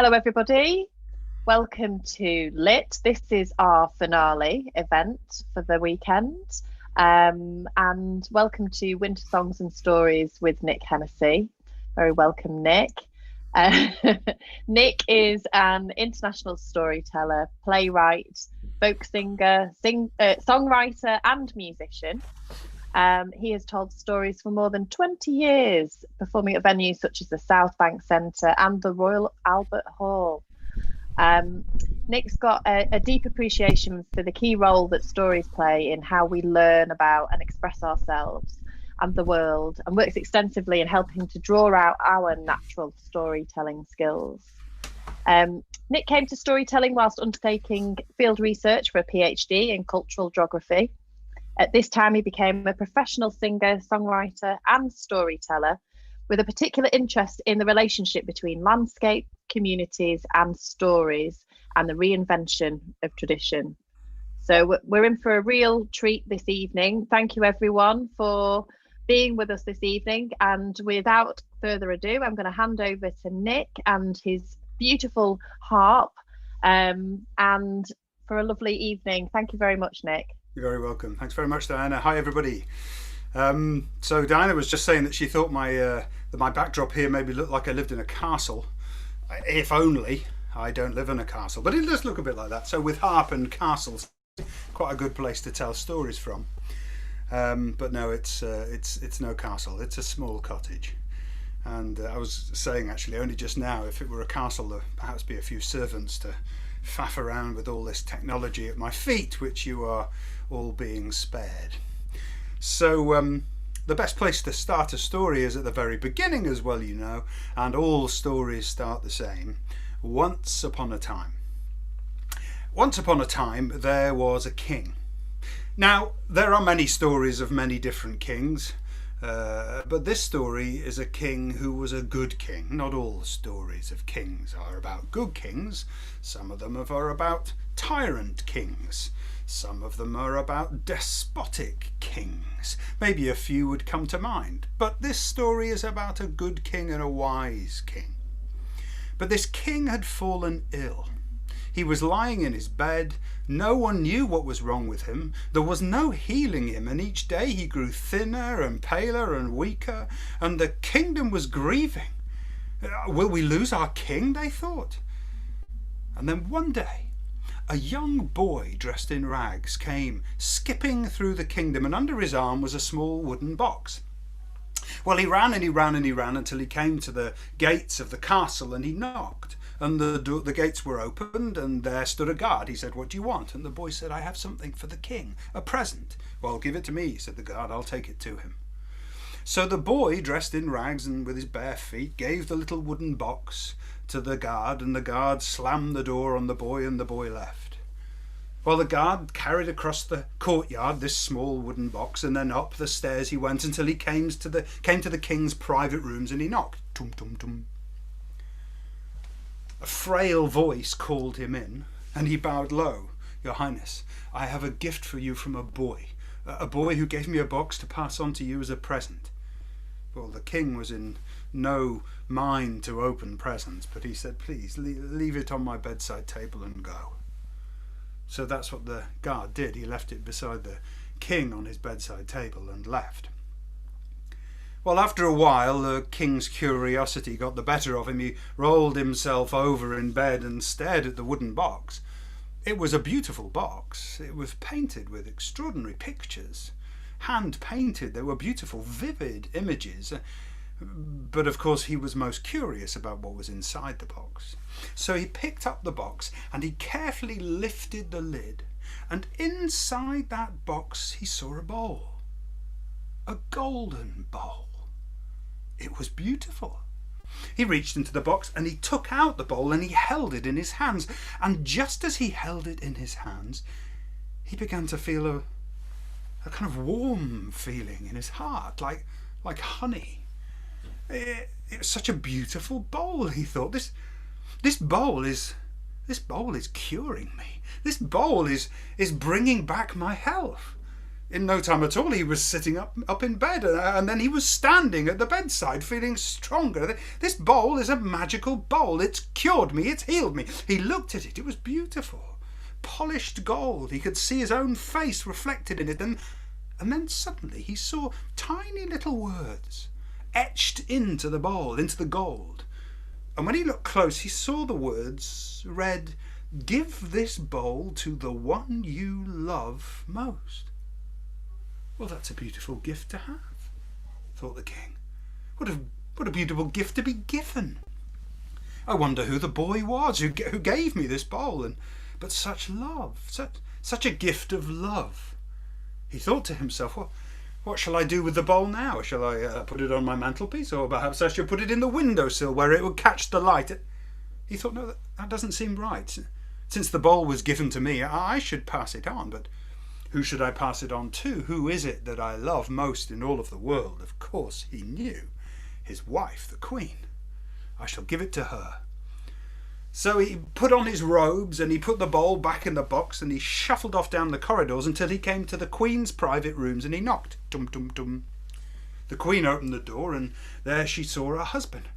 Hello, everybody. Welcome to Lit. This is our finale event for the weekend. And welcome to Winter Songs and Stories with Nick Hennessey. Very welcome, Nick. Uh, Nick is an international storyteller, playwright, folk singer, songwriter, and musician. He has told stories for more than 20 years, performing at venues such as the South Bank Centre and the Royal Albert Hall. Nick's got a deep appreciation for the key role that stories play in how we learn about and express ourselves and the world, and works extensively in helping to draw out our natural storytelling skills. Nick came to storytelling whilst undertaking field research for a PhD in cultural geography. At this time, he became a professional singer, songwriter, and storyteller, with a particular interest in the relationship between landscape, communities, and stories, and the reinvention of tradition. So we're in for a real treat this evening. Thank you, everyone, for being with us this evening. And without further ado, I'm going to hand over to Nick and his beautiful harp, and for a lovely evening. Thank you very much, Nick. You're very welcome. Thanks very much, Diana. Hi, everybody. So Diana was just saying that she thought my backdrop here made me look like I lived in a castle. If only I don't live in a castle, but it does look a bit like that. So with harp and castles, quite a good place to tell stories from. But no, it's no castle. It's a small cottage. And I was saying actually only just now, if it were a castle, there'd perhaps be a few servants to faff around with all this technology at my feet, which you are all being spared. So the best place to start a story is at the very beginning, as well, you know, and all stories start the same. Once upon a time. Once upon a time there was a king. Now, there are many stories of many different kings, but this story is a king who was a good king. Not all stories of kings are about good kings. Some of them are about tyrant kings. Some of them are about despotic kings. Maybe a few would come to mind. But this story is about a good king and a wise king. But this king had fallen ill. He was lying in his bed. No one knew what was wrong with him. There was no healing him, and each day he grew thinner and paler and weaker, and the kingdom was grieving. Will we lose our king, they thought. And then one day, a young boy dressed in rags came skipping through the kingdom, and under his arm was a small wooden box. Well, he ran and he ran and he ran until he came to the gates of the castle, and he knocked, and the gates were opened, and there stood a guard. He said, "What do you want?" And the boy said, "I have something for the king, a present." "Well, give it to me," said the guard. "I'll take it to him." So the boy, dressed in rags and with his bare feet, gave the little wooden box to the guard, and the guard slammed the door on the boy, and the boy left. Well, the guard carried across the courtyard this small wooden box, and then up the stairs he went until he came to the king's private rooms, and he knocked. Tum, tum, tum. A frail voice called him in, and he bowed low. "Your Highness, I have a gift for you from a boy who gave me a box to pass on to you as a present." Well, the king was in no mind to open presents, but he said, "Please leave it on my bedside table and go." So that's what the guard did. He left it beside the king on his bedside table and left. Well, after a while, the king's curiosity got the better of him. He rolled himself over in bed and stared at the wooden box. It was a beautiful box. It was painted with extraordinary pictures. Hand painted. They were beautiful, vivid images. But of course he was most curious about what was inside the box. So he picked up the box and he carefully lifted the lid, and inside that box he saw a bowl. A golden bowl. It was beautiful. He reached into the box and he took out the bowl and he held it in his hands, and just as he held it in his hands, he began to feel a kind of warm feeling in his heart, like honey. It was such a beautiful bowl, he thought. This bowl is curing me. This bowl is bringing back my health. In no time at all, he was sitting up in bed, and then he was standing at the bedside, feeling stronger. This bowl is a magical bowl. It's cured me. It's healed me. He looked at it. It was beautiful. Polished gold. He could see his own face reflected in it. And then suddenly he saw tiny little words etched into the bowl, into the gold. And when he looked close, he saw the words read, "Give this bowl to the one you love most." Well, that's a beautiful gift to have, thought the king. What a beautiful gift to be given. I wonder who the boy was who gave me this bowl, but such love, such a gift of love. He thought to himself, what shall I do with the bowl now? Shall I put it on my mantelpiece, or perhaps I should put it in the windowsill where it would catch the light? He thought, no, that doesn't seem right. Since the bowl was given to me, I should pass it on, but who should I pass it on to? Who is it that I love most in all of the world? Of course he knew. His wife, the queen. I shall give it to her. So he put on his robes and he put the bowl back in the box and he shuffled off down the corridors until he came to the queen's private rooms and he knocked. Dum, dum, dum. The queen opened the door and there she saw her husband.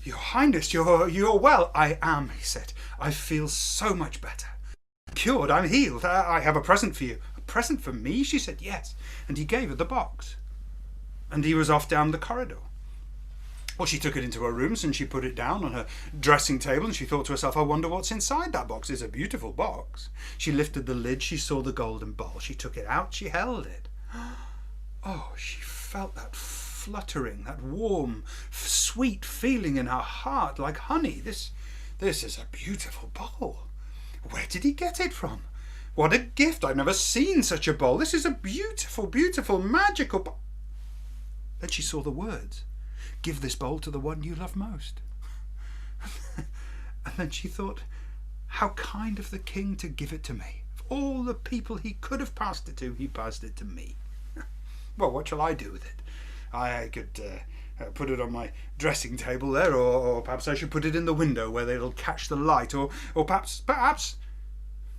"Your Highness, you're well." "I am," he said. "I feel so much better. I'm cured, I'm healed. I have a present for you." "A present for me?" she said. "Yes." And he gave her the box. And he was off down the corridor. Well, she took it into her rooms and she put it down on her dressing table and she thought to herself, I wonder what's inside that box. It's a beautiful box. She lifted the lid, she saw the golden bowl. She took it out, she held it. Oh, she felt that fluttering, that warm, sweet feeling in her heart like honey. This is a beautiful bowl. Where did he get it from? What a gift! I've never seen such a bowl. This is a beautiful, beautiful, magical bowl. Then she saw the words. "Give this bowl to the one you love most." And then she thought, how kind of the king to give it to me. Of all the people he could have passed it to, he passed it to me. Well, what shall I do with it? I could put it on my dressing table there, or perhaps I should put it in the window where it'll catch the light, or perhaps...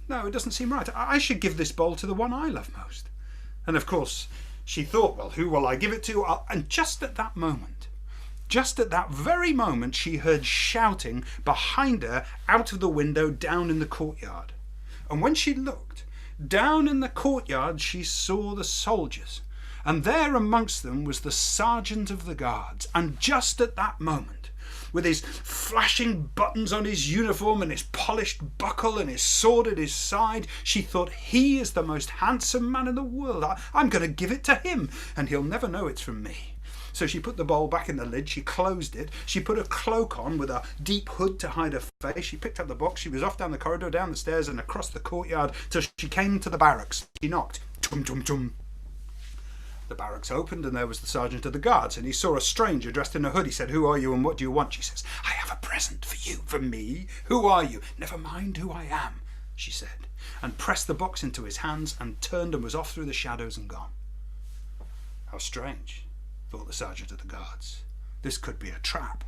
No, it doesn't seem right. I should give this bowl to the one I love most. And of course, she thought, well, who will I give it to? And just at that very moment, she heard shouting behind her out of the window down in the courtyard. And when she looked, down in the courtyard, she saw the soldiers. And there amongst them was the sergeant of the guards. And just at that moment, with his flashing buttons on his uniform and his polished buckle and his sword at his side, she thought, he is the most handsome man in the world. I'm going to give it to him, and he'll never know it's from me. So she put the bowl back in the lid, she closed it, she put a cloak on with a deep hood to hide her face, she picked up the box, she was off down the corridor, down the stairs and across the courtyard till she came to the barracks. She knocked. Tum, tum, tum. The barracks opened and there was the sergeant of the guards, and he saw a stranger dressed in a hood. He said, "Who are you and what do you want?" She says, "I have a present for you." "For me? Who are you?" "Never mind who I am," she said, and pressed the box into his hands and turned and was off through the shadows and gone. How strange, thought the sergeant of the guards. This could be a trap.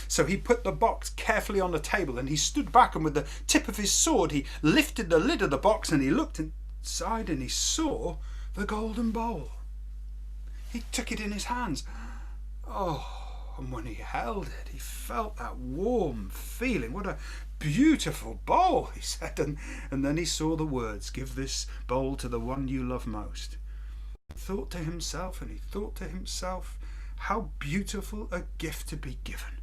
So he put the box carefully on the table and he stood back, and with the tip of his sword he lifted the lid of the box and he looked inside and he saw the golden bowl. He took it in his hands. Oh, and when he held it, he felt that warm feeling. What a beautiful bowl, he said. And then he saw the words, "Give this bowl to the one you love most." He thought to himself, how beautiful a gift to be given.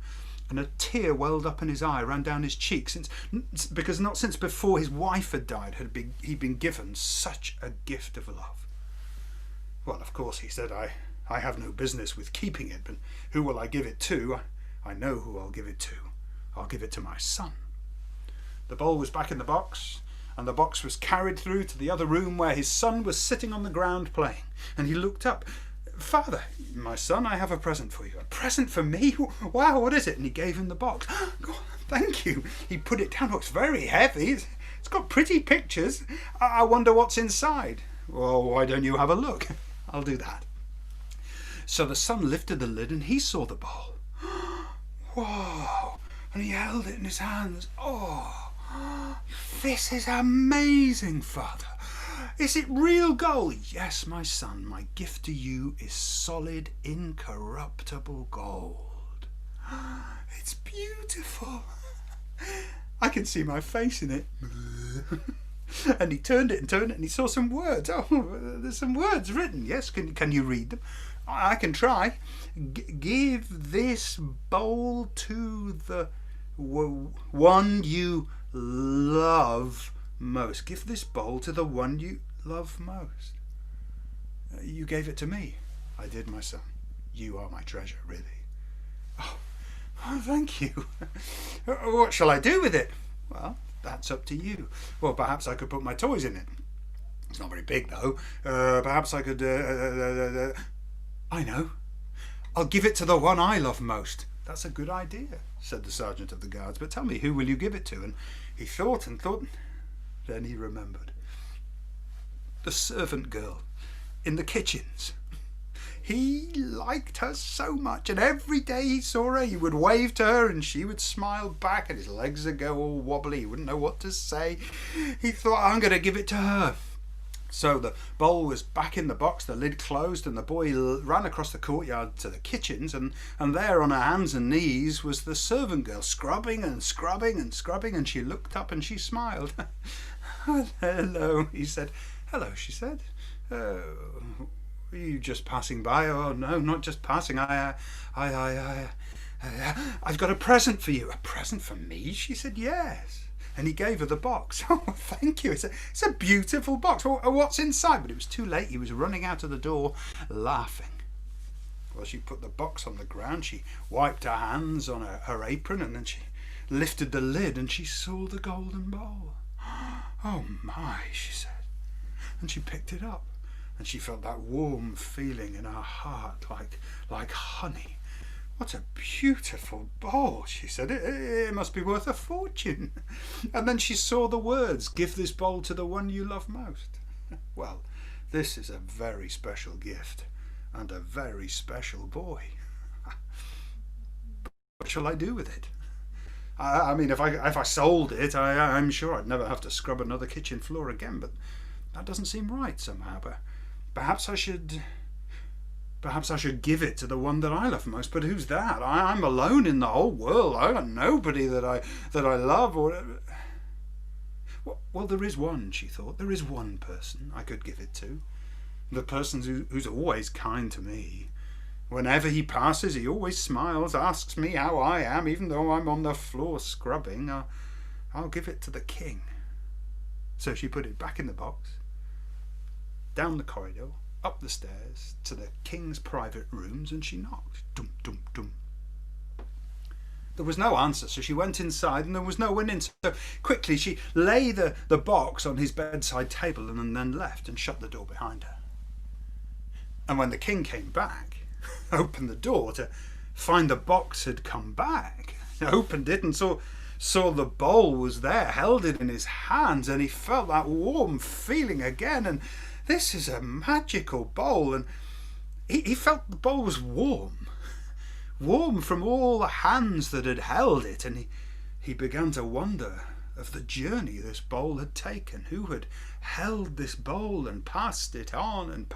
And a tear welled up in his eye, ran down his cheek, because not since before his wife had died had he been given such a gift of love. Well, of course, he said, I have no business with keeping it, but who will I give it to? I know who I'll give it to. I'll give it to my son. The bowl was back in the box, and the box was carried through to the other room where his son was sitting on the ground playing. And he looked up. "Father, my son, I have a present for you." "A present for me? Wow, what is it?" And he gave him the box. "Oh, thank you." He put it down. "Oh, it's very heavy. It's got pretty pictures. I wonder what's inside." "Well, why don't you have a look?" "I'll do that." So the son lifted the lid and he saw the bowl. Whoa! And he held it in his hands. "Oh, this is amazing, Father. Is it real gold? Yes, my son, my gift to you is solid, incorruptible gold. It's beautiful. I can see my face in it. And he turned it and he saw some words. Oh, there's some words written. Yes, can you read them? I can try. Give this bowl to the one you love most. Give this bowl to the one you love most. You gave it to me. I did, my son. You are my treasure, really. Oh, thank you. What shall I do with it? Well, that's up to you. Well, perhaps I could put my toys in it. It's not very big, though. Perhaps I could... I know. I'll give it to the one I love most. That's a good idea, said the sergeant of the guards. But tell me, who will you give it to? And he thought and thought. Then he remembered. The servant girl in the kitchens. He liked her so much, and every day he saw her, he would wave to her, and she would smile back, and his legs would go all wobbly. He wouldn't know what to say. He thought, I'm going to give it to her. So the bowl was back in the box, the lid closed, and the boy ran across the courtyard to the kitchens, and there on her hands and knees was the servant girl, scrubbing and scrubbing and scrubbing, and she looked up and she smiled. Hello, he said. Hello, she said. Are you just passing by? Oh, no, not just passing. I've got a present for you. A present for me? She said, yes. And he gave her the box. Oh, thank you. It's a beautiful box. Well, what's inside? But it was too late. He was running out of the door, laughing. Well, she put the box on the ground. She wiped her hands on her apron, and then she lifted the lid, and she saw the golden bowl. Oh, my, she said. And she picked it up, and she felt that warm feeling in her heart, like honey. What a beautiful bowl, she said. It must be worth a fortune. And then she saw the words, give this bowl to the one you love most. Well, this is a very special gift and a very special boy. What shall I do with it? I mean, if I sold it, I'm sure I'd never have to scrub another kitchen floor again, but that doesn't seem right somehow. But perhaps I should give it to the one that I love most. But who's that? I'm alone in the whole world. I got nobody that I love. Well, there is one, she thought. There is one person I could give it to. The person who's always kind to me. Whenever he passes, he always smiles, asks me how I am, even though I'm on the floor scrubbing. I'll give it to the king. So she put it back in the box, down the corridor, up the stairs to the king's private rooms, and she knocked. Dum, dum, dum. There was no answer, so she went inside, and there was no one in. So quickly she lay the box on his bedside table and then left and shut the door behind her. And when the king came back, opened the door to find the box had come back, opened it and saw the bowl was there, held it in his hands, and he felt that warm feeling again. And this is a magical bowl, and he felt the bowl was warm from all the hands that had held it, and he began to wonder of the journey this bowl had taken, who had held this bowl and passed it on,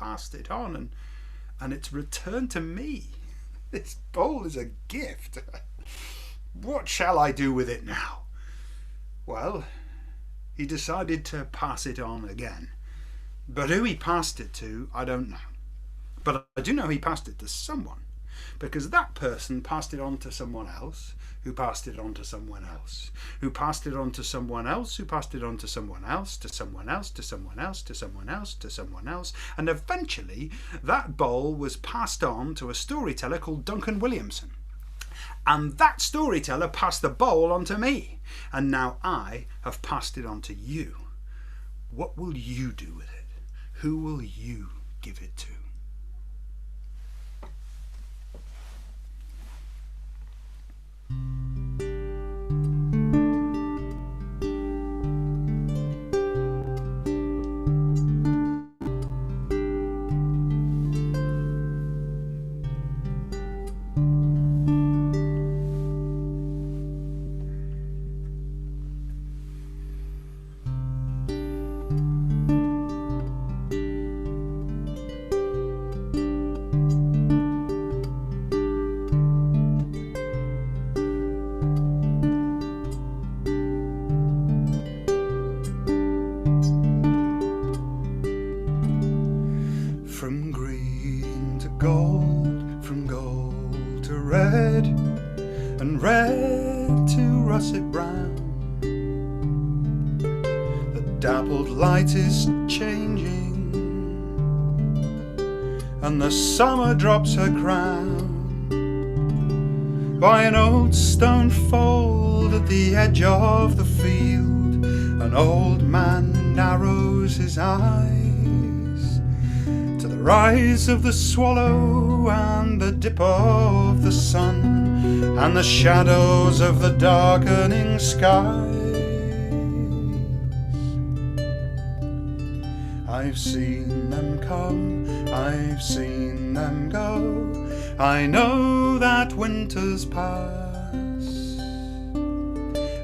and it's returned to me. This bowl is a gift. What shall I do with it now? Well, he decided to pass it on again. But who he passed it to, I don't know. But I do know he passed it to someone, because that person passed it on to someone else, who passed it on to someone else, who passed it on to someone else, who passed it on to someone else, to someone else, to someone else, to someone else, to someone else, and eventually that bowl was passed on to a storyteller called Duncan Williamson. And that storyteller passed the bowl on to me, and now I have passed it on to you. What will you do with it? Who will you give it to? dappled light is changing, and the summer drops her crown by an old stone fold at the edge of the field. An old man narrows his eyes to the rise of the swallow and the dip of the sun and the shadows of the darkening skies. I've seen them come, I've seen them go, I know that winter's past,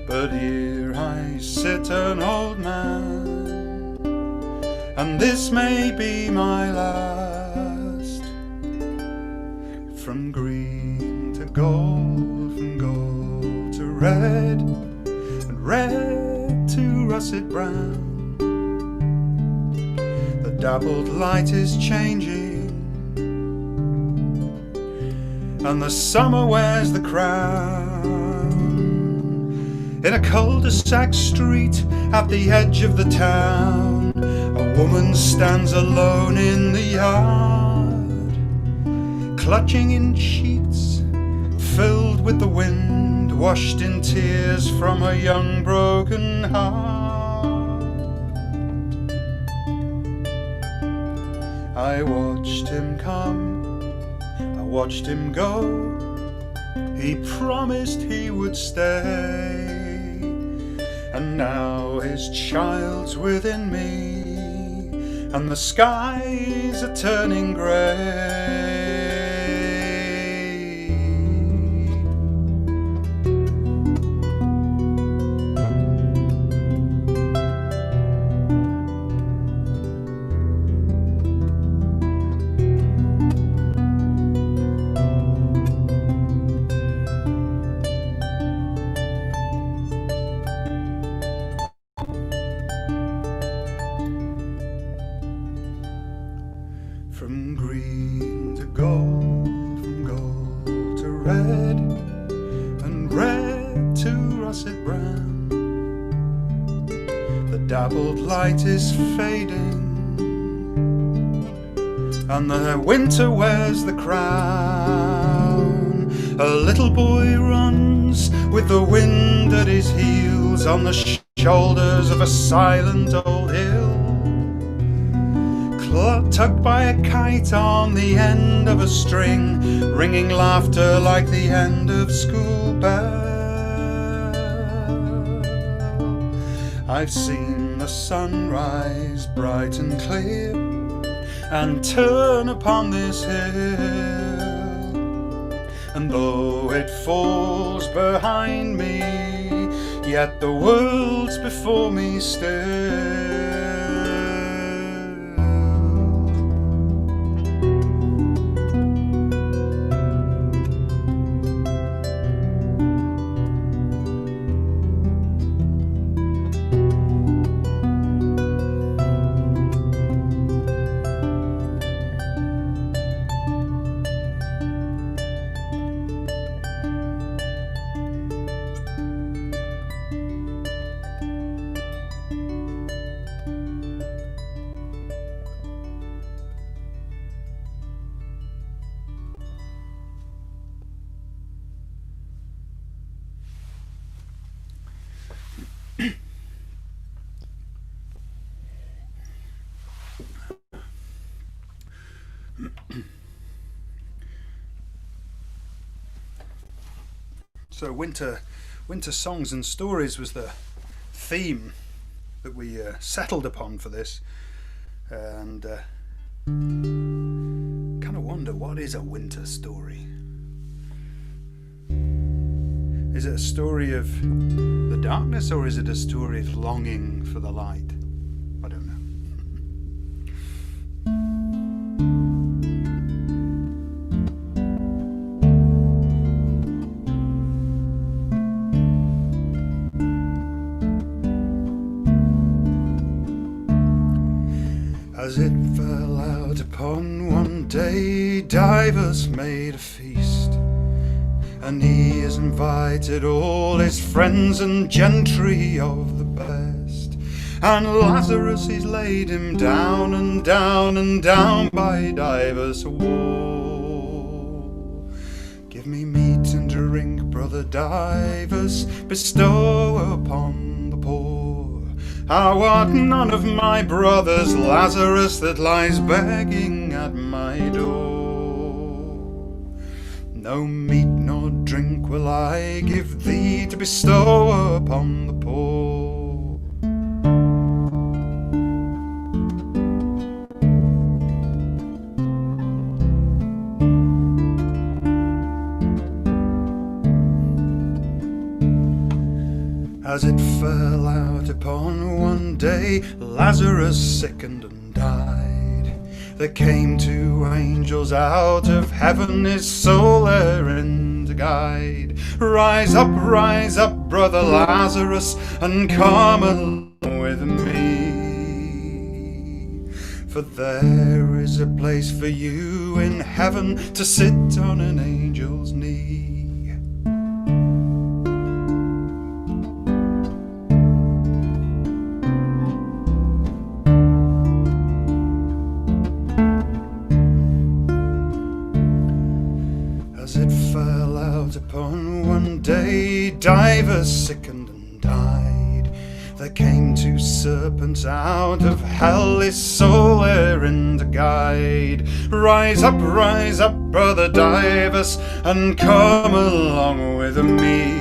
but here I sit an old man, and this may be my last. From green to gold, from gold to red, and red to russet brown, the dappled light is changing, and the summer wears the crown. In a cul-de-sac street at the edge of the town, a woman stands alone in the yard, clutching in sheets filled with the wind, washed in tears from her young broken heart. I watched him come, watched him go, he promised he would stay, and now his child's within me, and the skies are turning grey. From green to gold, from gold to red, and red to russet brown, the dappled light is fading, and the winter wears the crown. A little boy runs with the wind at his heels on the shoulders of a silent old hill, tugged by a kite on the end of a string, ringing laughter like the end of school bell. I've seen the sun rise bright and clear and turn upon this hill, and though it falls behind me, yet the world's before me still. So winter songs and stories was the theme that we settled upon for this, and kind of wonder, what is a winter story? Is it a story of the darkness, or is it a story of longing for the light? I don't know. As it fell out upon one day, divers made a feast, and he has invited all his friends and gentry of the best, and Lazarus he's laid him down and down and down by divers wall. Give me meat and drink, brother divers, bestow upon the poor. I want none of my brother's Lazarus that lies begging at my door. No meat nor drink will I give thee to bestow upon the poor. As it fell out upon one day, Lazarus sickened and died. There came two angels out of heaven, his soul therein to guide. Rise up, brother Lazarus, and come along with me. For there is a place for you in heaven to sit on an angel's knee. As it fell out upon one day, divers sickened and died. There came two serpents out of hell, his soul therein to guide. Rise up, brother divers, and come along with me.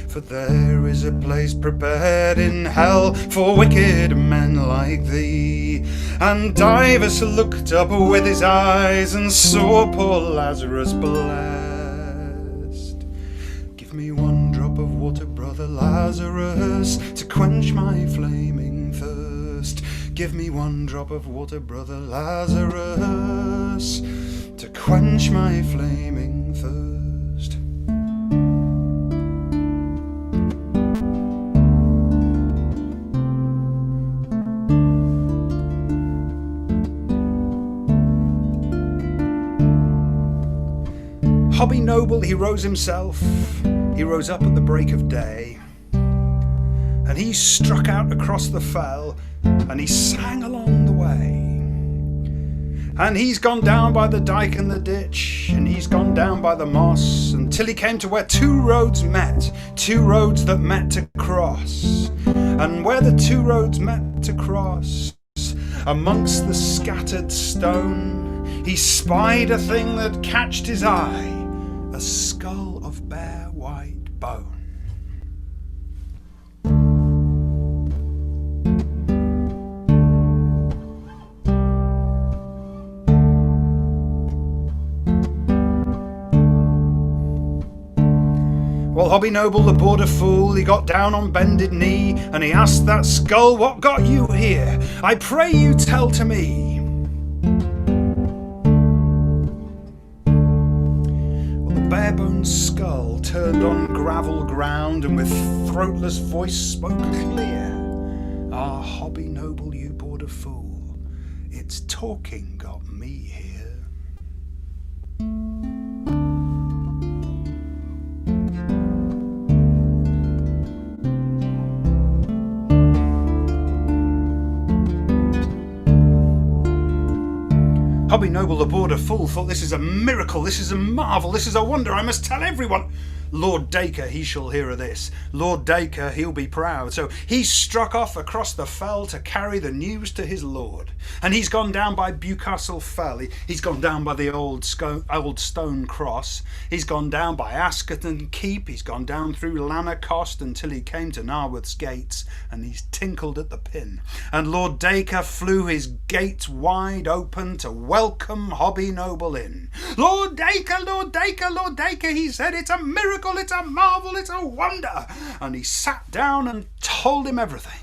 For there is a place prepared in hell for wicked men like thee. And Divers looked up with his eyes and saw poor Lazarus blessed. Give me one drop of water, brother Lazarus, to quench my flaming thirst. Give me one drop of water, brother Lazarus, to quench my flaming thirst. Hobby Noble, he rose himself, he rose up at the break of day, and he struck out across the fell, and he sang along the way. And he's gone down by the dike and the ditch, and he's gone down by the moss, until he came to where two roads met, two roads that met to cross. And where the two roads met to cross, amongst the scattered stone, he spied a thing that catched his eye, a skull of bare white bone. Well, Hobby Noble, the border fool, he got down on bended knee, and he asked that skull, "What got you here? I pray you tell to me." Bare-boned skull turned on gravel ground, and with throatless voice spoke clear, "Ah, Hobby Noble, you border fool, it's talking got me here." Hobby Noble, the border fool, thought, "This is a miracle, this is a marvel, this is a wonder, I must tell everyone." Lord Dacre, he shall hear of this. Lord Dacre, he'll be proud. So he struck off across the fell to carry the news to his lord. And he's gone down by Bewcastle Fell. He's gone down by the old stone cross. He's gone down by Askerton Keep. He's gone down through Lanercost until he came to Narworth's gates, and he's tinkled at the pin. And Lord Dacre flew his gates wide open to welcome Hobby Noble in. "Lord Dacre, Lord Dacre, Lord Dacre," he said, "it's a miracle, it's a marvel, it's a wonder." And he sat down and told him everything.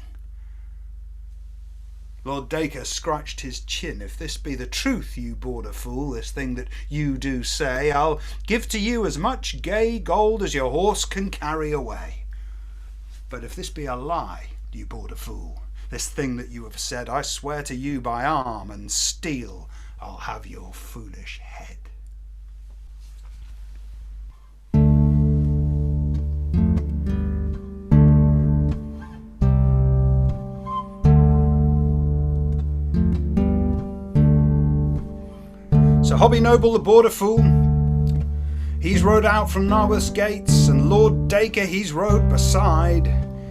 Lord Dacre scratched his chin. "If this be the truth, you border fool, this thing that you do say, I'll give to you as much gay gold as your horse can carry away. But if this be a lie, you border fool, this thing that you have said, I swear to you by arm and steel, I'll have your foolish head." So Hobby Noble the Border Fool, he's rode out from Narworth's gates, and Lord Dacre he's rode beside.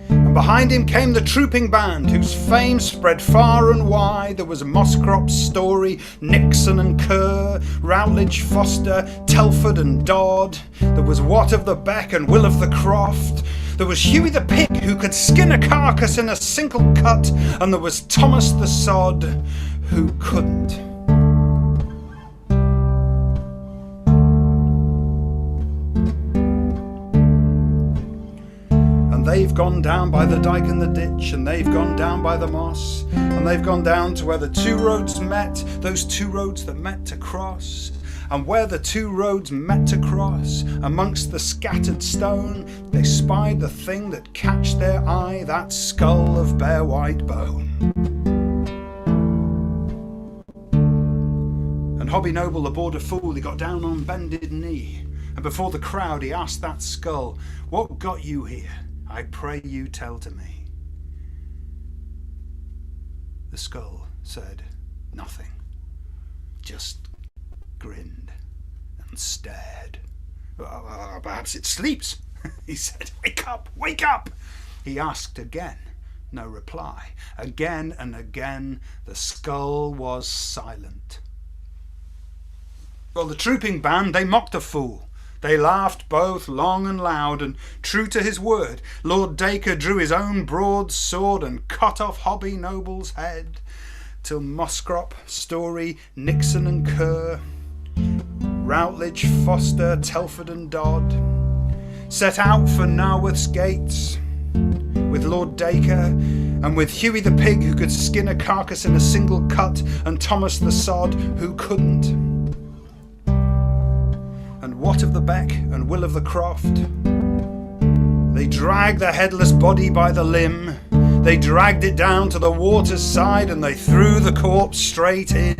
And behind him came the trooping band, whose fame spread far and wide. There was Mosscrop, Story, Nixon and Kerr, Routledge, Foster, Telford and Dodd. There was Wat of the Beck and Will of the Croft. There was Hughie the Pig, who could skin a carcass in a single cut. And there was Thomas the Sod, who couldn't. They've gone down by the dike and the ditch, and they've gone down by the moss, and they've gone down to where the two roads met, those two roads that met to cross. And where the two roads met to cross, amongst the scattered stone, they spied the thing that catched their eye, that skull of bare white bone. And Hobby Noble the Border Fool, he got down on bended knee, and before the crowd he asked that skull, "What got you here? I pray you tell to me." The skull said nothing, just grinned and stared. Perhaps it sleeps," he said. "Wake up, wake up!" He asked again, no reply. Again and again the skull was silent. Well, the trooping band, they mocked the fool. They laughed both long and loud, and true to his word, Lord Dacre drew his own broad sword and cut off Hobby Noble's head, till Mosscrop, Story, Nixon and Kerr, Routledge, Foster, Telford and Dodd set out for Narworth's gates with Lord Dacre, and with Hughie the Pig, who could skin a carcass in a single cut, and Thomas the Sod, who couldn't. And Wat of the Beck and Will of the Croft, they dragged the headless body by the limb, they dragged it down to the water's side, and they threw the corpse straight in.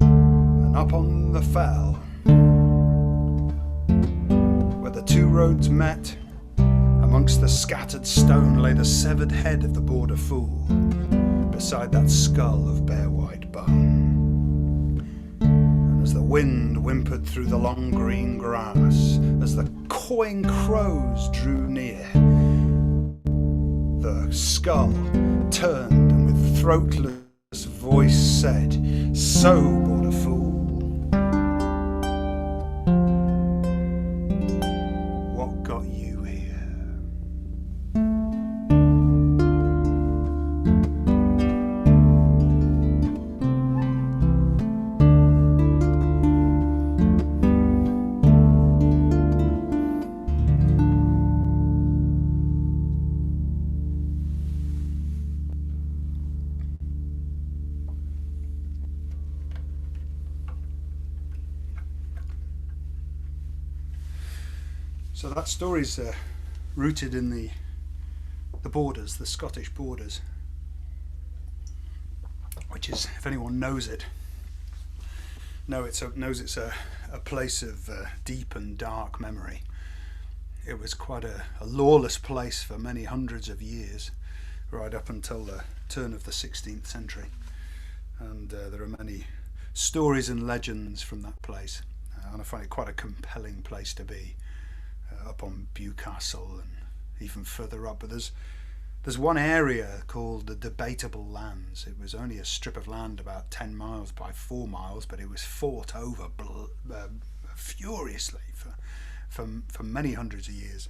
And up on the fell, where the two roads met, amongst the scattered stone lay the severed head of the Border Fool, beside that skull of bare white bone. As the wind whimpered through the long green grass, as the cawing crows drew near, the skull turned and with throatless voice said, "So, Border Fool, what got you here?" So that story's rooted in the borders, the Scottish borders, which is, if anyone knows it, knows it's a place of deep and dark memory. It was quite a lawless place for many hundreds of years, right up until the turn of the 16th century. And there are many stories and legends from that place, and I find it quite a compelling place to be. Up on Bewcastle and even further up, but there's one area called the Debatable lands. It was only a strip of land about 10 miles by 4 miles, but it was fought over furiously for many hundreds of years.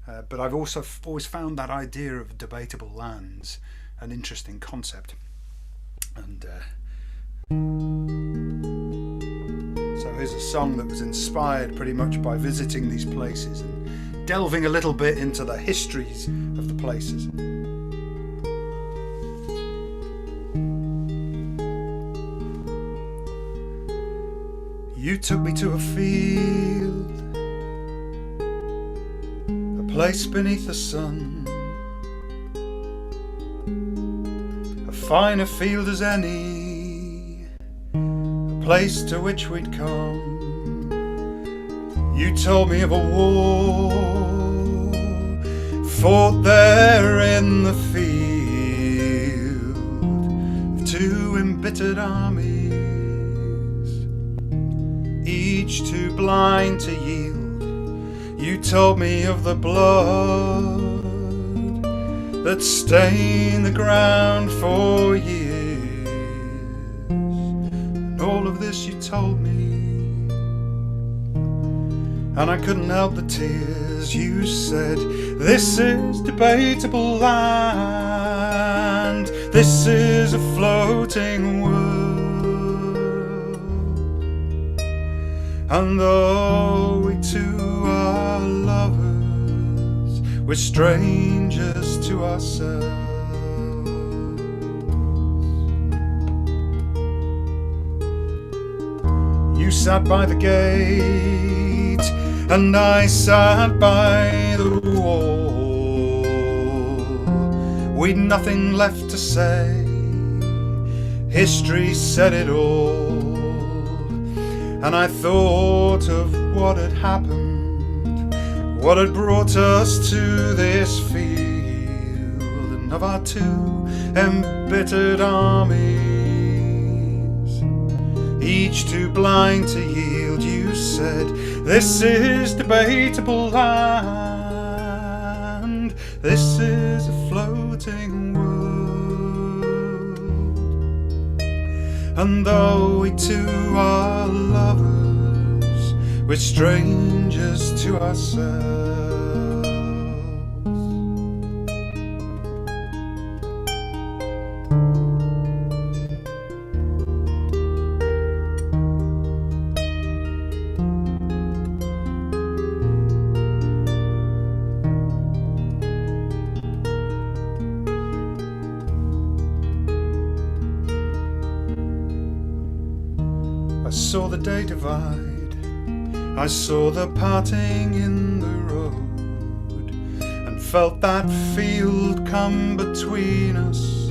But I've also always found that idea of debatable lands an interesting concept, and so here's a song that was inspired pretty much by visiting these places and delving a little bit into the histories of the places. You took me to a field, a place beneath the sun, a finer field as any, place to which we'd come. You told me of a war fought there in the field of two embittered armies. blind to yield. You told me of the blood that stained the ground for years, and all of this you told me, and I couldn't help the tears. You said, this is debatable land, this is a floating world, and though we two are lovers, we're strangers to ourselves. You sat by the gate, and I sat by the wall. We'd nothing left to say, history said it all. And I thought of what had happened, what had brought us to this field, and of our two embittered armies, each too blind to yield. You said, this is debatable land, this is a floating world, and though we two are lovers, we're strangers to ourselves. I saw the day divide, I saw the parting in the road, and felt that field come between us,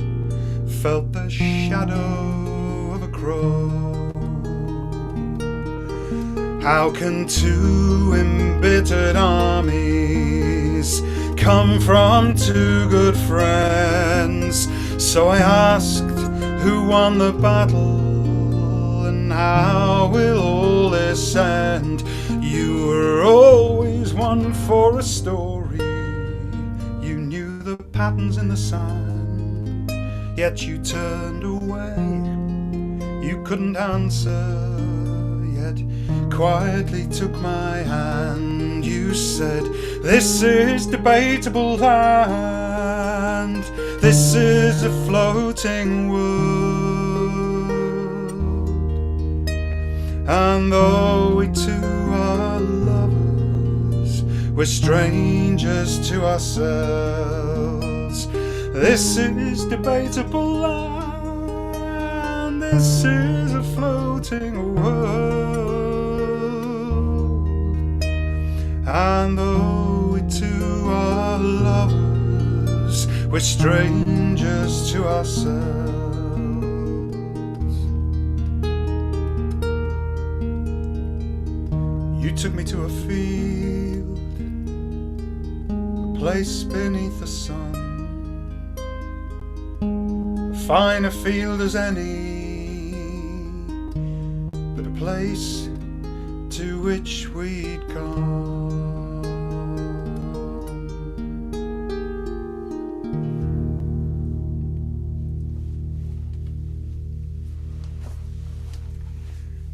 felt the shadow of a crow. How can two embittered armies come from two good friends? So I asked, who won the battle? How will all this end? You were always one for a story. You knew the patterns in the sand, yet you turned away. You couldn't answer, yet quietly took my hand. You said, this is debatable land, this is a floating world, and though we two are lovers, we're strangers to ourselves. This is debatable land, this is a floating world, and though we two are lovers, we're strangers to ourselves. You took me to a field, a place beneath the sun, a finer field as any, but a place to which we'd gone.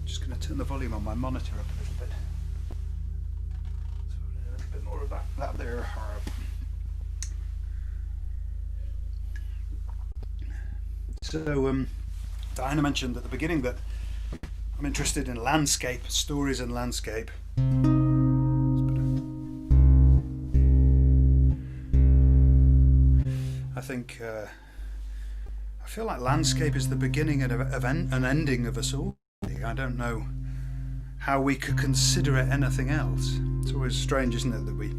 Just going to turn the volume on my monitor up a little bit. A bit more of that there harp. So Diana mentioned at the beginning that I'm interested in landscape, stories and landscape. I think I feel like landscape is the beginning and an ending of a story. I don't know how we could consider it anything else. It's always strange, isn't it, that we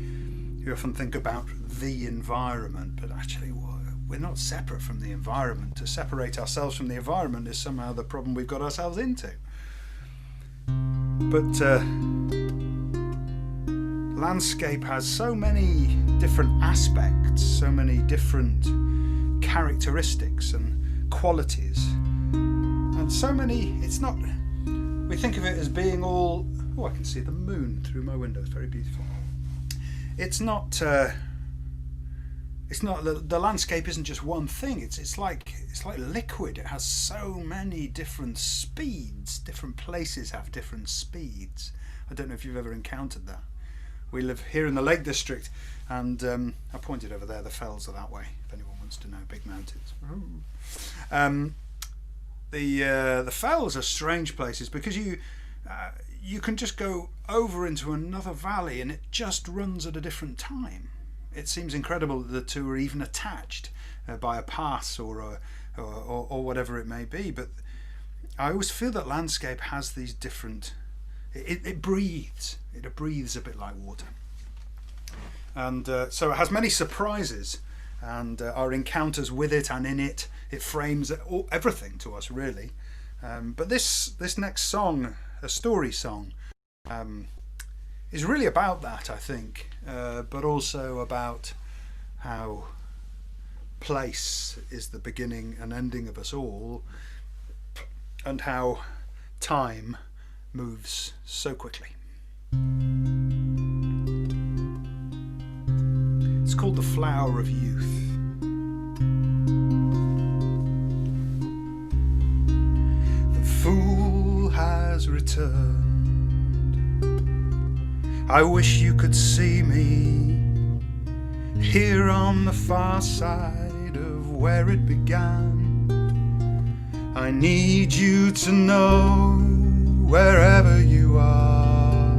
often think about the environment, but actually we're not separate from the environment. To separate ourselves from the environment is somehow the problem we've got ourselves into. But landscape has so many different aspects, so many different characteristics and qualities, and so many, it's not, we think of it as being all Oh, I can see the moon through my window. It's very beautiful. It's not the landscape isn't just one thing. It's like liquid. It has so many different speeds. Different places have different speeds. I don't know if you've ever encountered that. We live here in the Lake District, and I pointed over there. The fells are that way. If anyone wants to know, big mountains. The fells are strange places because you can just go over into another valley, and it just runs at a different time. It seems incredible that the two are even attached by a pass or whatever it may be. But I always feel that landscape has these different. It breathes. It breathes a bit like water, and so it has many surprises. And our encounters with it and in it, it frames everything to us, really. But this next song, a story song, is really about that, I think, but also about how place is the beginning and ending of us all, and how time moves so quickly. It's called The Flower of Youth. The fool has returned. I wish you could see me here on the far side of where it began. I need you to know wherever you are.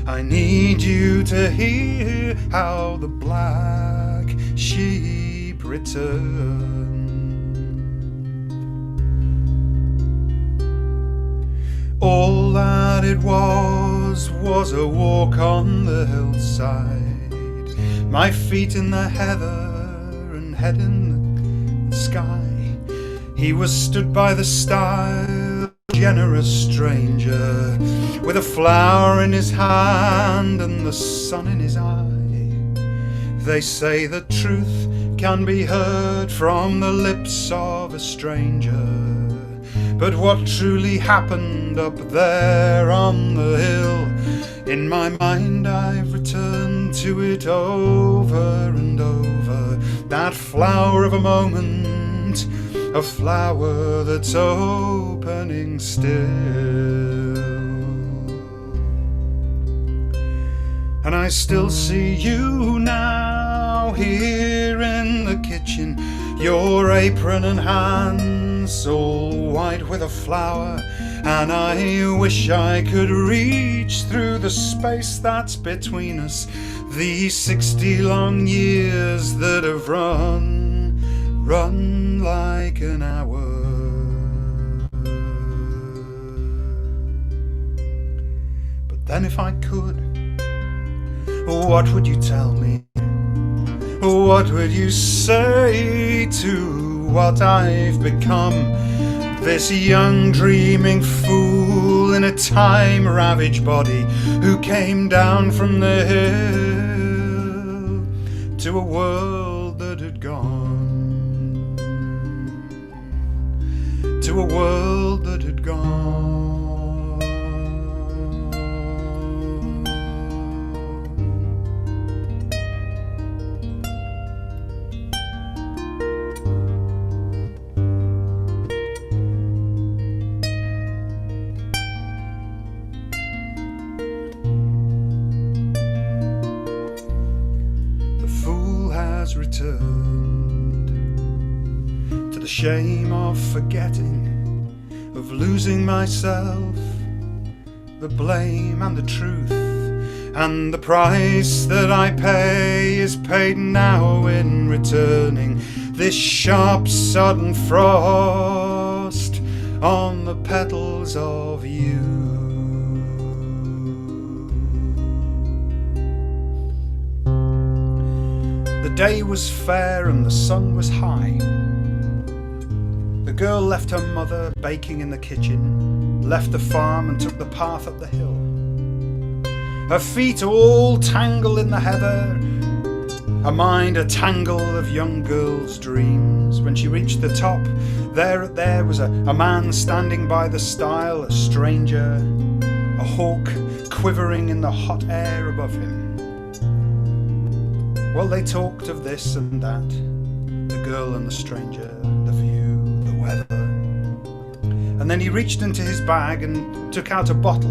I need you to hear how the black sheep return. All that it was a walk on the hillside, my feet in the heather and head in the sky. He was stood by the stile, generous stranger, with a flower in his hand and the sun in his eye. They say that truth can be heard from the lips of a stranger, but what truly happened up there on the hill, in my mind I've returned to it over and over. That flower of a moment, a flower that's opening still. And I still see you now, here in the kitchen, your apron and hands all white with a flower. And I wish I could reach through the space that's between us, these 60 long years that have run like an hour. But then if I could, what would you tell me? What would you say to what I've become? This young dreaming fool in a time-ravaged body, who came down from the hill to a world that had gone, to a world that had gone. Returned to the shame of forgetting, of losing myself, the blame and the truth, and the price that I pay is paid now in returning this sharp sudden frost on the petals of you. The day was fair and the sun was high. The girl left her mother baking in the kitchen, left the farm and took the path up the hill. Her feet all tangled in the heather, her mind a tangle of young girls' dreams. When she reached the top, there was a man standing by the stile, a stranger, a hawk quivering in the hot air above him. Well, they talked of this and that, the girl and the stranger, the view, the weather. And then he reached into his bag and took out a bottle,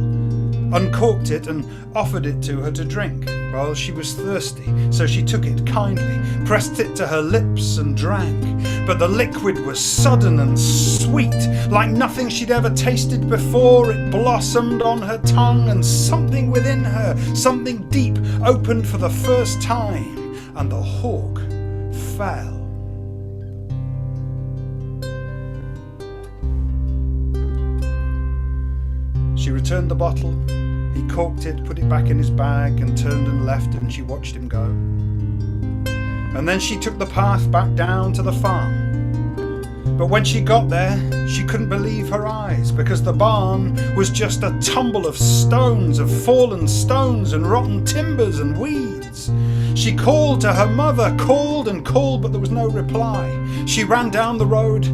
uncorked it and offered it to her to drink. Well, she was thirsty, so she took it kindly, pressed it to her lips and drank. But the liquid was sudden and sweet, like nothing she'd ever tasted before. It blossomed on her tongue, and something within her, something deep, opened for the first time, and the hawk fell. She returned the bottle. He corked it, put it back in his bag, and turned and left, and she watched him go. And then she took the path back down to the farm. But when she got there, she couldn't believe her eyes, because the barn was just a tumble of stones, of fallen stones and rotten timbers and weeds. She called to her mother, called and called, but there was no reply. She ran down the road.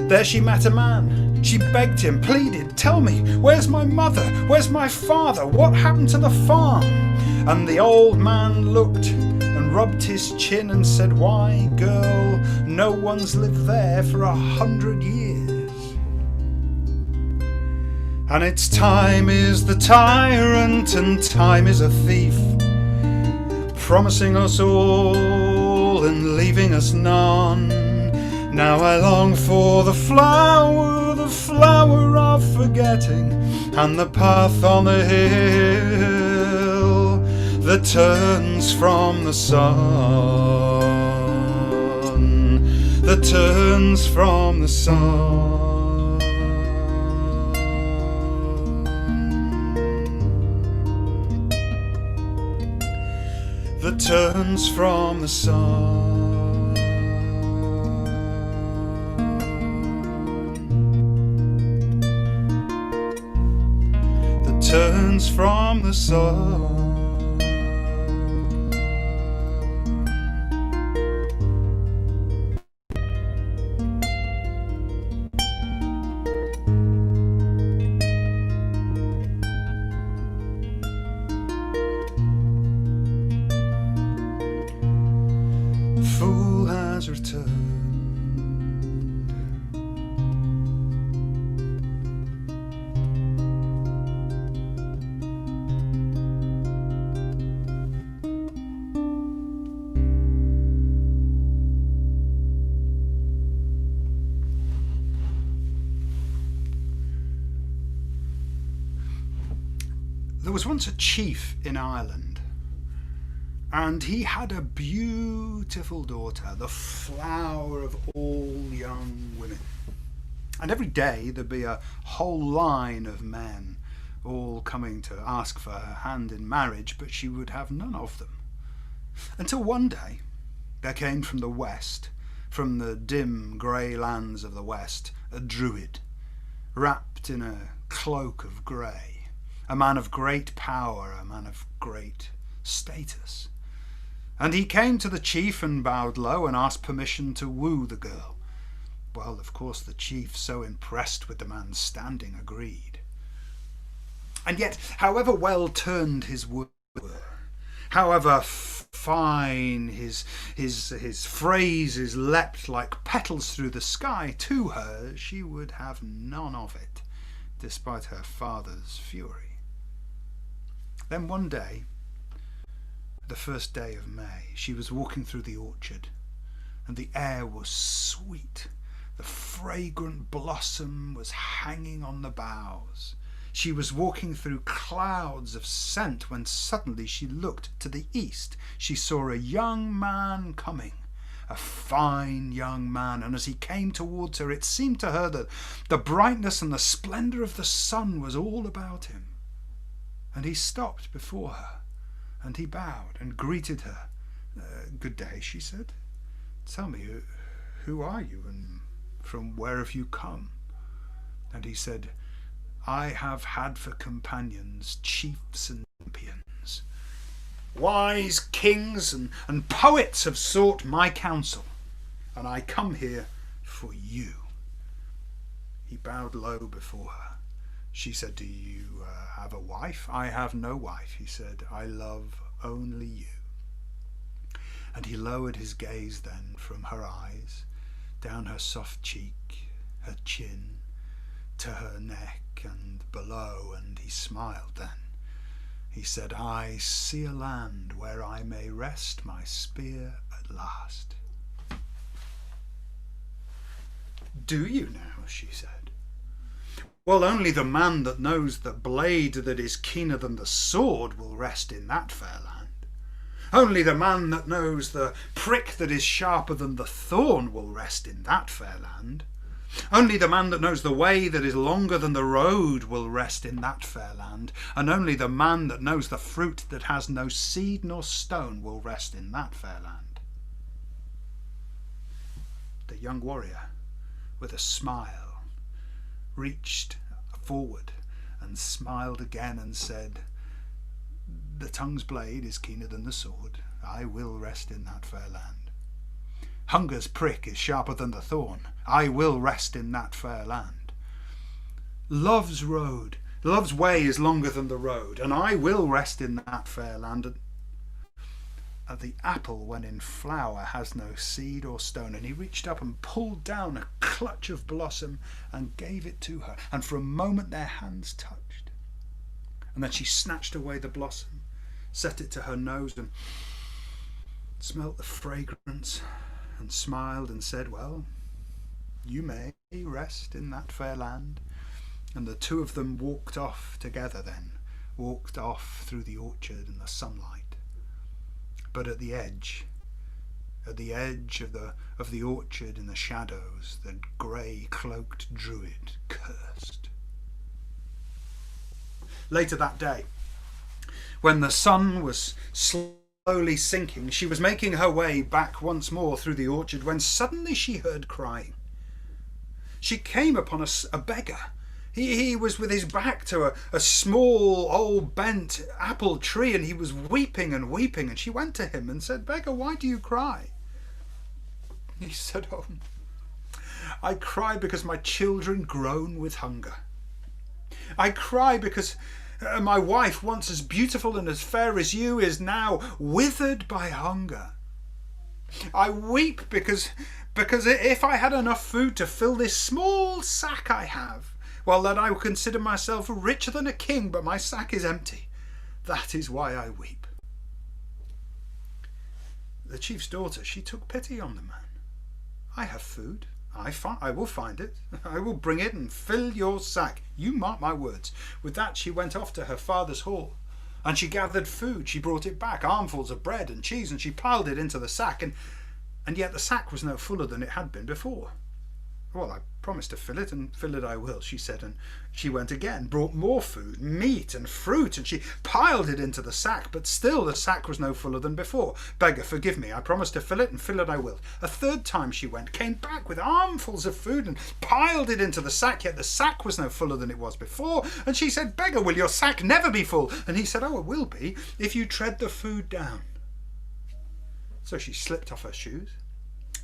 There she met a man. She begged him, pleaded, "Tell me, where's my mother? Where's my father? What happened to the farm?" And the old man looked and rubbed his chin and said, "Why, girl, no one's lived there for 100 years. And its time is the tyrant, and time is a thief, promising us all and leaving us none. Now I long for the flower of forgetting, and the path on the hill that turns from the sun, that turns from the sun. That turns from the sun. Turns from the sun. The fool has returned. There was once a chief in Ireland, and he had a beautiful daughter, the flower of all young women. And every day there'd be a whole line of men all coming to ask for her hand in marriage, but she would have none of them. Until one day there came from the west, from the dim grey lands of the west, a druid, wrapped in a cloak of grey. A man of great power, a man of great status. And he came to the chief and bowed low and asked permission to woo the girl. Well, of course, the chief, so impressed with the man's standing, agreed. And yet, however well turned his words were, however fine his phrases leapt like petals through the sky, to her she would have none of it, despite her father's fury. Then one day, the first day of May, she was walking through the orchard, and the air was sweet. The fragrant blossom was hanging on the boughs. She was walking through clouds of scent when suddenly she looked to the east. She saw a young man coming, a fine young man, and as he came towards her, it seemed to her that the brightness and the splendour of the sun was all about him. And he stopped before her, and he bowed and greeted her. "Good day," she said. "Tell me, who are you, and from where have you come?" And he said, "I have had for companions chiefs and champions. Wise kings and poets have sought my counsel, and I come here for you." He bowed low before her. She said, "Do you have a wife?" "I have no wife," he said. "I love only you." And he lowered his gaze then from her eyes, down her soft cheek, her chin, to her neck and below, and he smiled then. He said, "I see a land where I may rest my spear at last." "Do you now?" she said. "Well, only the man that knows the blade that is keener than the sword will rest in that fair land. Only the man that knows the prick that is sharper than the thorn will rest in that fair land. Only the man that knows the way that is longer than the road will rest in that fair land. And only the man that knows the fruit that has no seed nor stone will rest in that fair land." The young warrior, with a smile, reached forward and smiled again and said, "The tongue's blade is keener than the sword. I will rest in that fair land. Hunger's prick is sharper than the thorn. I will rest in that fair land. Love's way is longer than the road, and I will rest in that fair land. The apple when in flower has no seed or stone." And he reached up and pulled down a clutch of blossom and gave it to her, and for a moment their hands touched. And then she snatched away the blossom, set it to her nose and smelt the fragrance, and smiled and said, "Well, you may rest in that fair land." And the two of them walked off together then, walked off through the orchard and the sunlight. But at the edge of the orchard in the shadows, the grey-cloaked druid cursed. Later that day, when the sun was slowly sinking, she was making her way back once more through the orchard when suddenly she heard crying. She came upon a beggar. He was with his back to a small old bent apple tree, and he was weeping and weeping, and she went to him and said, "Beggar, why do you cry?" He said, "Oh, I cry because my children groan with hunger. I cry because my wife, once as beautiful and as fair as you, is now withered by hunger. I weep because if I had enough food to fill this small sack I have, well, then I would consider myself richer than a king, but my sack is empty. That is why I weep." The chief's daughter, she took pity on the man. "I have food. I will find it. I will bring it and fill your sack. You mark my words." With that she went off to her father's hall, and she gathered food. She brought it back, armfuls of bread and cheese, and she piled it into the sack, and yet the sack was no fuller than it had been before. "Well, I promised to fill it, and fill it I will," she said, and she went again, brought more food, meat and fruit, and she piled it into the sack, but still the sack was no fuller than before. "Beggar, forgive me, I promised to fill it, and fill it I will." A third time she went, came back with armfuls of food, and piled it into the sack, yet the sack was no fuller than it was before, and she said, "Beggar, will your sack never be full?" And he said, "Oh, it will be, if you tread the food down." So she slipped off her shoes.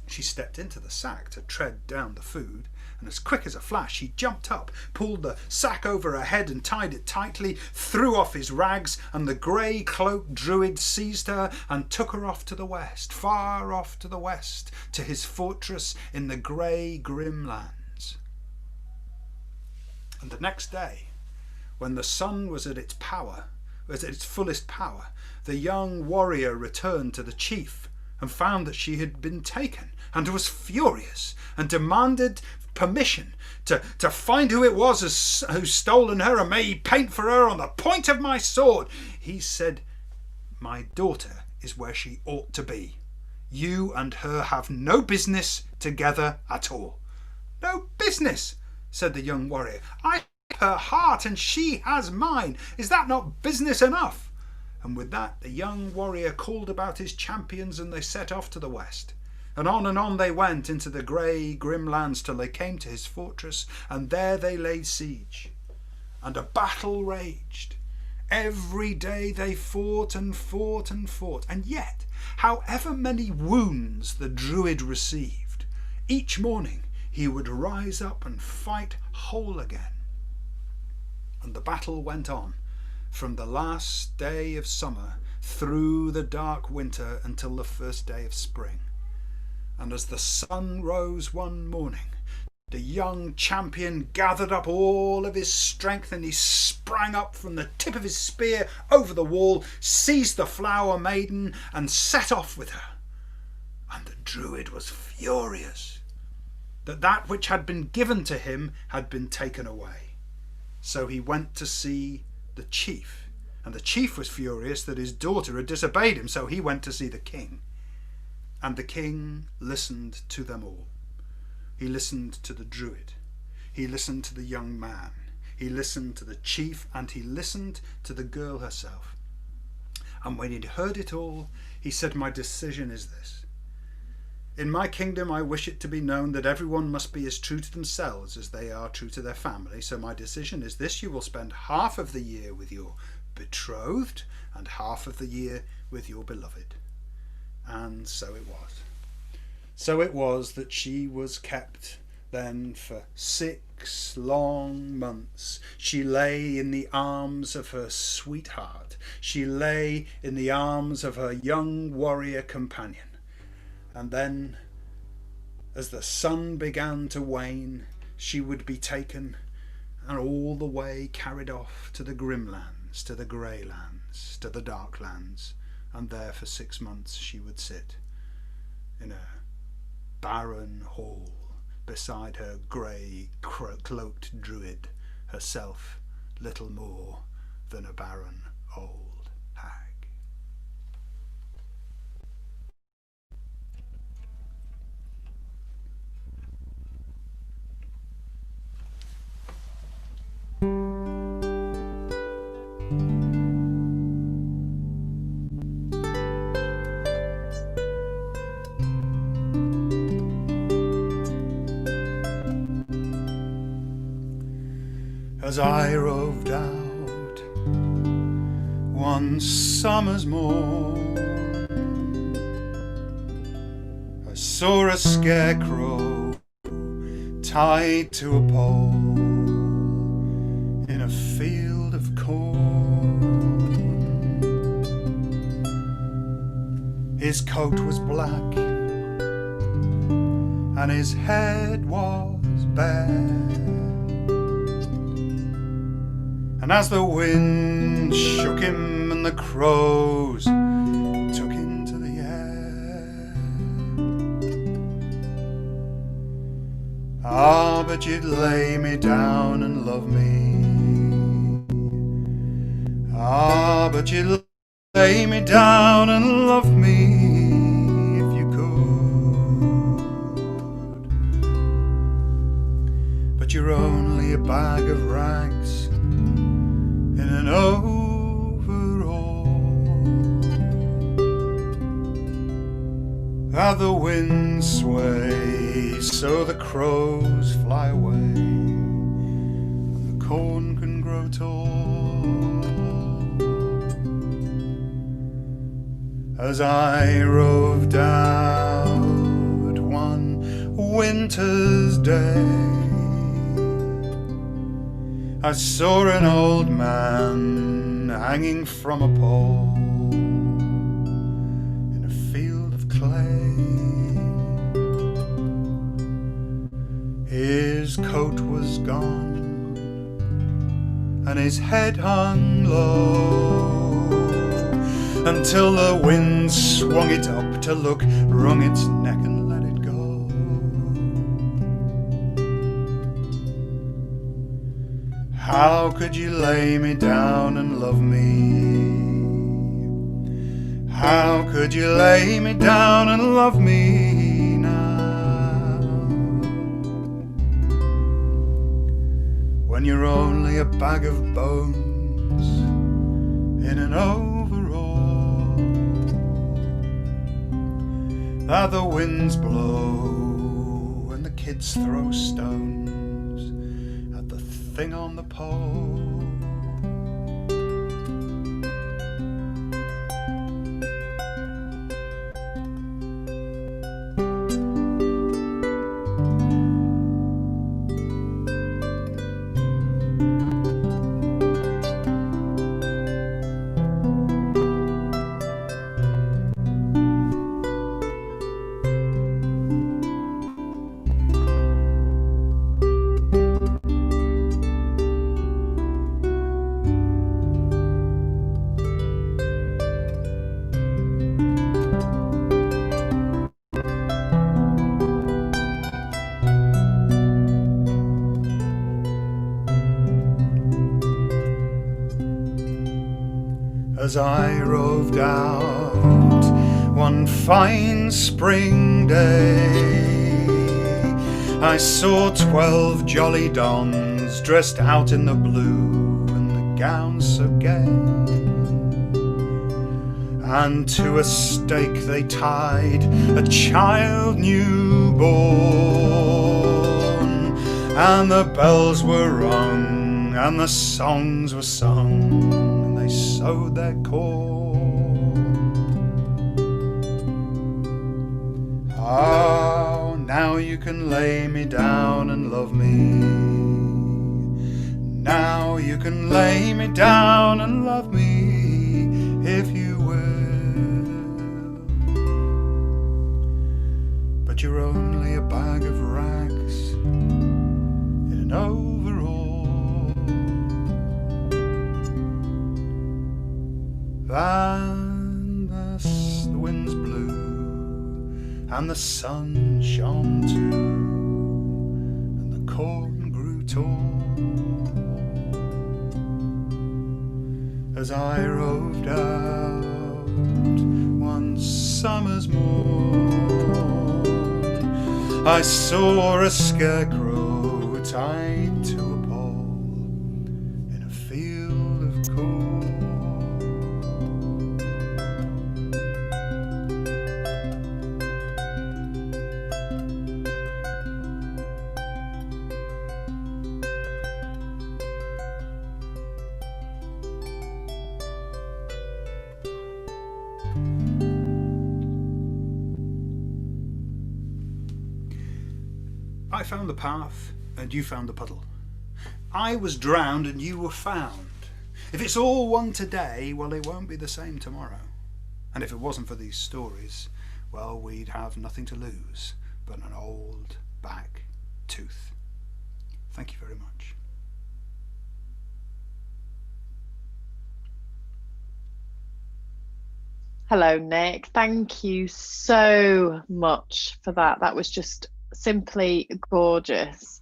She stepped into the sack to tread down the food, and as quick as a flash she jumped up, pulled the sack over her head and tied it tightly, threw off his rags, and the grey-cloaked druid seized her and took her off to the west, far off to the west, to his fortress in the grey, grim lands. And the next day, when the sun was at its fullest power, the young warrior returned to the chief and found that she had been taken, and was furious and demanded permission to find who it was who's stolen her, and may he paint for her on the point of my sword. He said, "My daughter is where she ought to be. You and her have no business together at all." "No business," said the young warrior. "I have her heart and she has mine. Is that not business enough?" And with that the young warrior called about his champions, and they set off to the west. And on they went into the grey, grim lands till they came to his fortress, and there they laid siege. And a battle raged. Every day they fought and fought and fought. And yet, however many wounds the druid received, each morning he would rise up and fight whole again. and the battle went on from the last day of summer through the dark winter until the first day of spring. And as the sun rose one morning, the young champion gathered up all of his strength, and he sprang up from the tip of his spear over the wall, seized the flower maiden, and set off with her. And the druid was furious that that which had been given to him had been taken away. So he went to see the chief, and the chief was furious that his daughter had disobeyed him, so he went to see the king. And the king listened to them all. He listened to the druid, he listened to the young man, he listened to the chief, and he listened to the girl herself. And when he'd heard it all, he said, "My decision is this. In my kingdom I wish it to be known that everyone must be as true to themselves as they are true to their family. So my decision is this: you will spend half of the year with your betrothed and half of the year with your beloved." And so it was. So it was that she was kept then for 6 long months. She lay in the arms of her sweetheart. She lay in the arms of her young warrior companion. And then, as the sun began to wane, she would be taken and all the way carried off to the grim lands, to the grey lands, to the dark lands, and there for 6 months she would sit in a barren hall beside her grey cloaked druid, herself little more than a barren old hag. As I roved out one summer's morn, I saw a scarecrow tied to a pole in a field of corn. His coat was black and his head was bare, and as the wind shook him and the crows took into the air, ah, but you'd lay me down and love me. Ah, but you'd lay me down and love me if you could. But you're only a bag of rags in an overall that the winds sway, so the crows fly away, and the corn can grow tall. As I roved out one winter's day, I saw an old man hanging from a pole in a field of clay. His coat was gone and his head hung low, until the wind swung it up to look, wrung its neck and let it go. How could you lay me down and love me? How could you lay me down and love me now, when you're only a bag of bones in an overall that the winds blow and the kids throw stones at the thing on the pole? as I roved out one fine spring day. I saw 12 jolly dons dressed out in the blue and the gowns so gay, and to a stake they tied a child newborn, and the bells were rung and the songs were sung, and they sowed their corn. Ah, now you can lay me down and love me. Now you can lay me down and love me if you will. But you're only a bag of rags in an overall. And the winds blew and the sun shone too, and the corn grew tall as I roved out one summer's morn. I saw a scarecrow tied to a pole in a field of corn. I found the path and you found the puddle. I was drowned and you were found. If it's all one today, well, it won't be the same tomorrow. And if it wasn't for these stories, well, we'd have nothing to lose but an old back tooth. Thank you very much. Hello, Nick. Thank you so much for that. That was just simply gorgeous.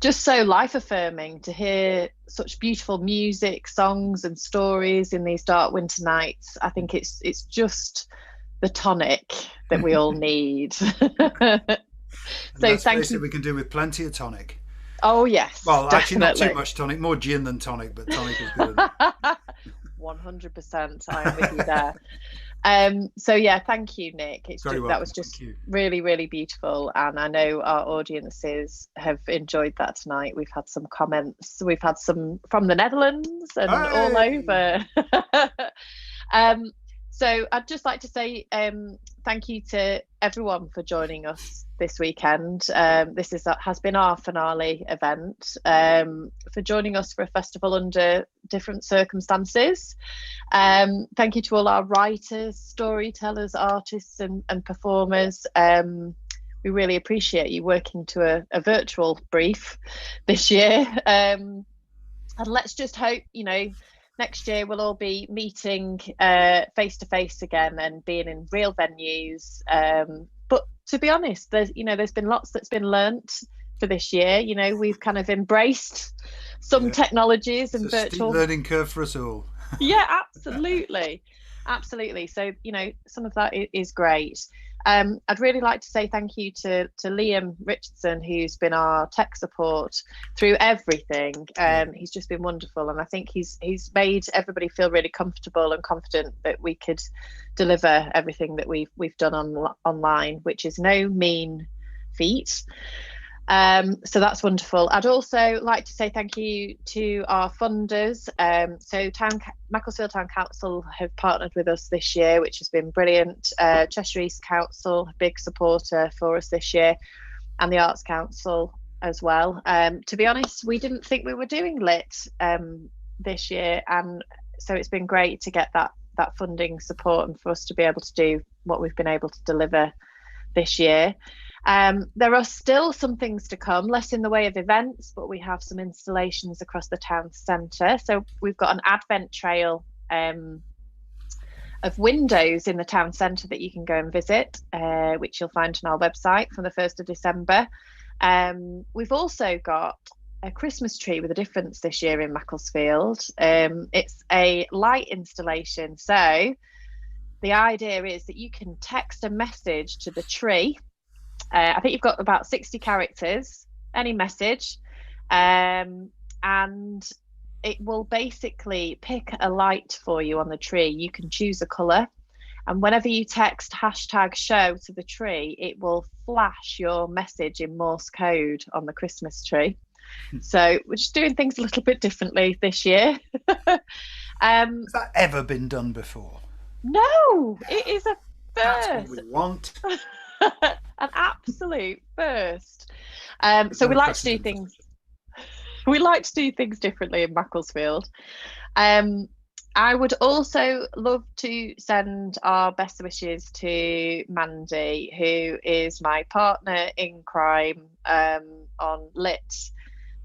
Just so life affirming to hear such beautiful music, songs and stories in these dark winter nights. I think it's just the tonic that we all need. So thank you. We can do with plenty of tonic. Oh yes. Well, definitely. Actually not too much tonic, more gin than tonic, but tonic is good. 100%. I am with you there. So yeah, thank you, Nick. That was just really, really beautiful, and I know our audiences have enjoyed that tonight. We've had some comments. We've had some from the Netherlands and all over. So I'd just like to say thank you to everyone for joining us this weekend. This has been our finale event, for joining us for a festival under different circumstances. Thank you to all our writers, storytellers, artists and performers. We really appreciate you working to a virtual brief this year. And let's just hope, next year we'll all be meeting face to face again and being in real venues. But to be honest, there's been lots that's been learnt for this year. We've kind of embraced some technologies and virtual steep learning curve for us all. Yeah, absolutely. So some of that is great. I'd really like to say thank you to Liam Richardson, who's been our tech support through everything. He's just been wonderful, and I think he's made everybody feel really comfortable and confident that we could deliver everything that we've done online, which is no mean feat. So that's wonderful. I'd also like to say thank you to our funders. So Macclesfield Town Council have partnered with us this year, which has been brilliant. Cheshire East Council, a big supporter for us this year, and the Arts Council as well. To be honest, we didn't think we were doing lit this year, and so it's been great to get that funding support and for us to be able to do what we've been able to deliver this year. There are still some things to come, less in the way of events, but we have some installations across the town centre. So we've got an advent trail of windows in the town centre that you can go and visit, which you'll find on our website from the 1st of December. We've also got a Christmas tree with a difference this year in Macclesfield. It's a light installation. So the idea is that you can text a message to the tree. I think you've got about 60 characters, any message, and it will basically pick a light for you on the tree. You can choose a colour, and whenever you text #show to the tree, it will flash your message in Morse code on the Christmas tree. So we're just doing things a little bit differently this year. Has that ever been done before? No, it is a first. That's what we want. An absolute first. So we like to do things. We like to do things differently in Macclesfield. I would also love to send our best wishes to Mandy, who is my partner in crime on Lit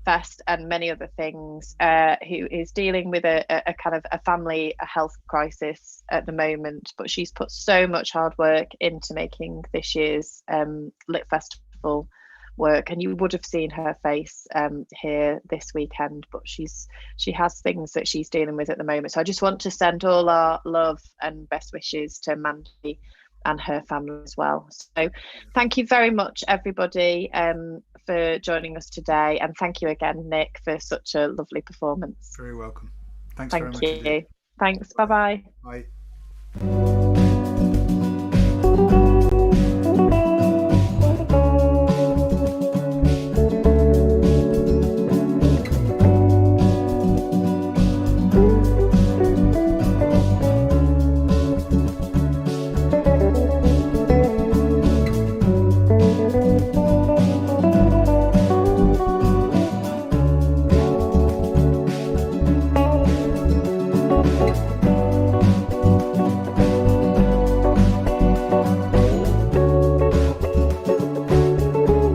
Fest and many other things, who is dealing with a kind of a family health crisis at the moment, but she's put so much hard work into making this year's Lit Festival work, and you would have seen her face here this weekend, but she has things that she's dealing with at the moment. So I just want to send all our love and best wishes to Mandy and her family as well. So thank you very much, everybody, for joining us today, and thank you again, Nick, for such a lovely performance. Very welcome. Thanks thank very much you indeed. Thanks. Bye-bye. Bye.